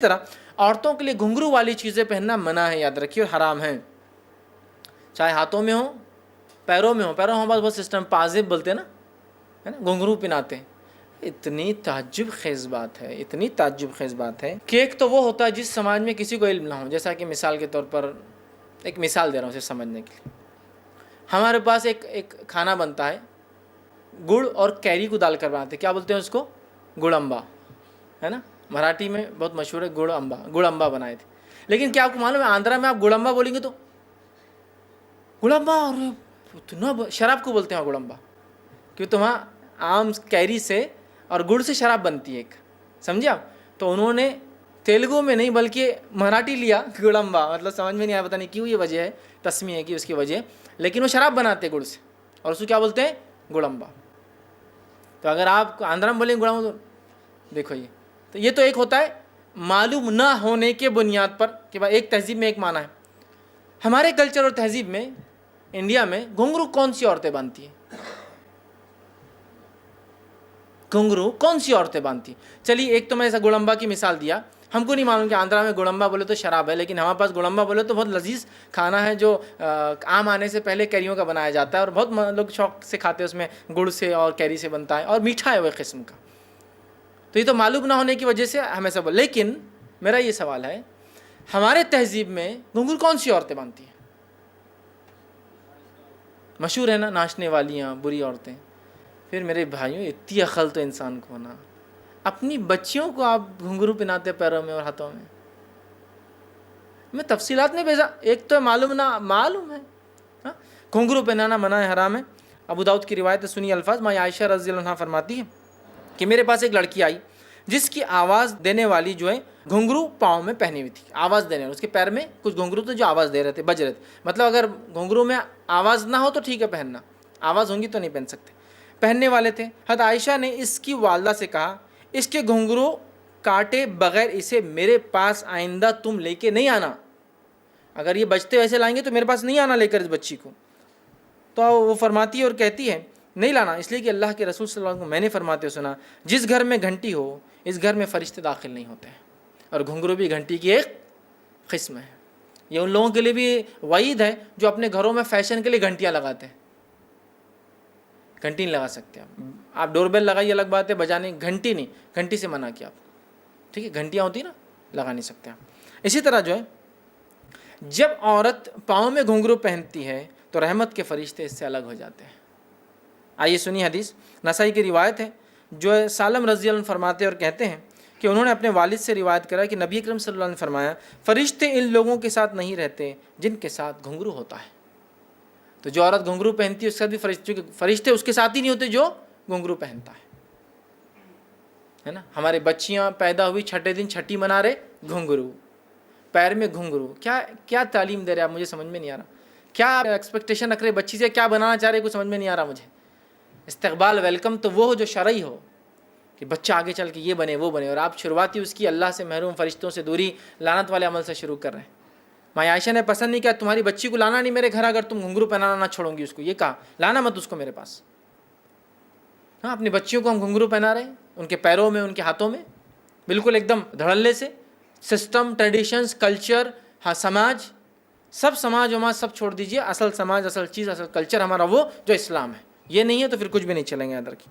طرح عورتوں کے لیے گھنگرو والی چیزیں پہننا منع ہے، یاد رکھیے، اور حرام ہے، چاہے ہاتھوں میں ہو، پیروں میں ہو۔ پیروں میں ہمارے بہت سسٹم پازیب بولتے ہیں نا، ہے نا، گھنگرو پہناتے ہیں۔ اتنی تعجب خیز بات ہے، اتنی تعجب خیز بات ہے کہ ایک تو وہ ہوتا ہے جس سماج میں کسی کو علم نہ ہو، جیسا کہ مثال کے طور پر ایک مثال دے رہا ہوں اسے سمجھنے کے لیے۔ ہمارے پاس ایک کھانا بنتا ہے، گڑ اور کیری کو ڈال کر بناتے ہیں، کیا بولتے ہیں اس کو؟ گڑ امبا، ہے نا، مراٹھی میں بہت مشہور ہے گڑ امبا بنائے تھے۔ لیکن کیا آپ کو معلوم ہے آندھرا میں آپ گڑ امبا بولیں گے تو گڑ امبا، اور اتنا شراب کو بولتے ہیں گڑ امبا، کیونکہ تو وہاں آم کیری سے اور گڑ سے شراب بنتی ہے ایک، سمجھے آپ؟ تو انہوں نے تیلگو میں نہیں بلکہ مراٹھی لیا گڑ امبا، مطلب سمجھ میں نہیں آیا، پتہ نہیں کیوں، یہ وجہ ہے تسمیہ کی اس کی وجہ، لیکن وہ شراب بناتے ہیں گڑ سے، اور اس کو کیا بولتے ہیں؟ گڑ امبا۔ تو اگر آپ آندھرا میں بولیں گڑ امبا تو دیکھو یہ تو ایک ہوتا ہے معلوم نہ ہونے کے بنیاد پر کہ بھائی ایک تہذیب میں ایک معنی ہے۔ ہمارے کلچر اور تہذیب میں انڈیا میں گھنگرو کون سی عورتیں باندھتی ہیں؟ گھنگرو کون سی عورتیں باندھتی ہیں؟ چلیے ایک تو میں ایسا گڑمبا کی مثال دیا، ہم کو نہیں معلوم کہ آندھرا میں گڑمبا بولے تو شراب ہے، لیکن ہمارے پاس گڑمبا بولے تو بہت لذیذ کھانا ہے جو آم آنے سے پہلے کیریوں کا بنایا جاتا ہے، اور بہت لوگ شوق سے کھاتے ہیں، اس میں گڑ سے اور کیری سے بنتا ہے، اور میٹھا ہے وہ قسم کا۔ تو یہ تو معلوم نہ ہونے کی وجہ سے ہمیں سب، لیکن میرا یہ سوال ہے ہمارے تہذیب میں گھنگرو کون سی عورتیں باندھتی ہیں؟ مشہور ہے نا، ناچنے والیاں، بری عورتیں۔ پھر میرے بھائیوں اتنی عقل تو انسان کو ہونا، اپنی بچیوں کو آپ گھنگرو پہناتے پیروں میں اور ہاتھوں میں۔ میں تفصیلات نہیں بھیجا، ایک تو معلوم نہ معلوم ہے، گھنگرو پہنانا منع ہے، حرام ہے۔ ابو داؤد کی روایت ہے، سنی الفاظ، ماں عائشہ رضی اللہ عنہا فرماتی ہے کہ میرے پاس ایک لڑکی آئی جس کی آواز دینے والی جو ہے گھنگرو پاؤں میں پہنی ہوئی تھی، آواز دینے والی، اس کے پیر میں کچھ گھنگرو تھے جو آواز دے رہے تھے، بج رہے تھے۔ مطلب اگر گھنگرو میں آواز نہ ہو تو ٹھیک ہے پہننا، آواز ہوں گی تو نہیں پہن سکتے، پہننے والے تھے۔ حضرت عائشہ نے اس کی والدہ سے کہا اس کے گھنگرو کاٹے بغیر اسے میرے پاس آئندہ تم لے کے نہیں آنا، اگر یہ بچتے ویسے لائیں گے تو میرے پاس نہیں آنا لے کر اس بچی کو۔ تو وہ فرماتی ہے اور کہتی ہے نہیں لانا، اس لیے کہ اللہ کے رسول صلی اللہ علیہ وسلم کو میں نے فرماتے سنا جس گھر میں گھنٹی ہو اس گھر میں فرشتے داخل نہیں ہوتے ہیں، اور گھنگرو بھی گھنٹی کی ایک قسم ہے۔ یہ ان لوگوں کے لیے بھی وعید ہے جو اپنے گھروں میں فیشن کے لیے گھنٹیاں لگاتے ہیں، گھنٹی نہیں لگا سکتے آپ ڈور بیل لگائیے الگ بات ہے، بجانے گھنٹی نہیں، گھنٹی سے منع کیا آپ، ٹھیک ہے، گھنٹیاں ہوتی نا لگا نہیں سکتے آپ۔ اسی طرح جو ہے جب عورت پاؤں میں گھنگرو پہنتی ہے تو رحمت کے فرشتے اس سے الگ ہو جاتے ہیں۔ آئیے سنی حدیث، نسائی کی روایت ہے، جو سالم رضی اللہ عنہ فرماتے اور کہتے ہیں کہ انہوں نے اپنے والد سے روایت کرا کہ نبی اکرم صلی اللہ علیہ وسلم نے فرمایا فرشتے ان لوگوں کے ساتھ نہیں رہتے جن کے ساتھ گھنگرو ہوتا ہے۔ تو جو عورت گھنگرو پہنتی ہے اس کے ساتھ بھی فرشتے اس کے ساتھ ہی نہیں ہوتے جو گھنگرو پہنتا ہے نا۔ ہمارے بچیاں پیدا ہوئی چھٹے دن چھٹی منا رہے، گھنگرو، پیر میں گھنگرو، کیا تعلیم دے رہے آپ؟ مجھے سمجھ میں نہیں آ رہا، کیا ایکسپیکٹیشن رکھ رہے بچی سے، کیا بنانا چاہ رہے، کچھ سمجھ میں نہیں آ رہا مجھے۔ استقبال ویلکم تو وہ ہو جو شرعی ہو کہ بچہ آگے چل کے یہ بنے وہ بنے، اور آپ شروعاتی اس کی اللہ سے محروم، فرشتوں سے دوری، لعنت والے عمل سے شروع کر رہے ہیں۔ ماں عائشہ نے پسند نہیں کیا تمہاری بچی کو لانا نہیں میرے گھر اگر تم گھنگرو پہنانا نہ چھوڑوں گی اس کو، یہ کہا لانا مت اس کو میرے پاس۔ ہاں، اپنی بچیوں کو ہم گھنگرو پہنا رہے ہیں، ان کے پیروں میں، ان کے ہاتھوں میں، بالکل ایک دم دھڑلے سے۔ سسٹم، ٹریڈیشنز، کلچر، ہاں سماج، سب سماج وماج سب چھوڑ دیجئے، اصل سماج، اصل چیز، اصل کلچر ہمارا وہ جو اسلام ہے، یہ نہیں ہے تو پھر کچھ بھی نہیں چلیں گے ادھر کی۔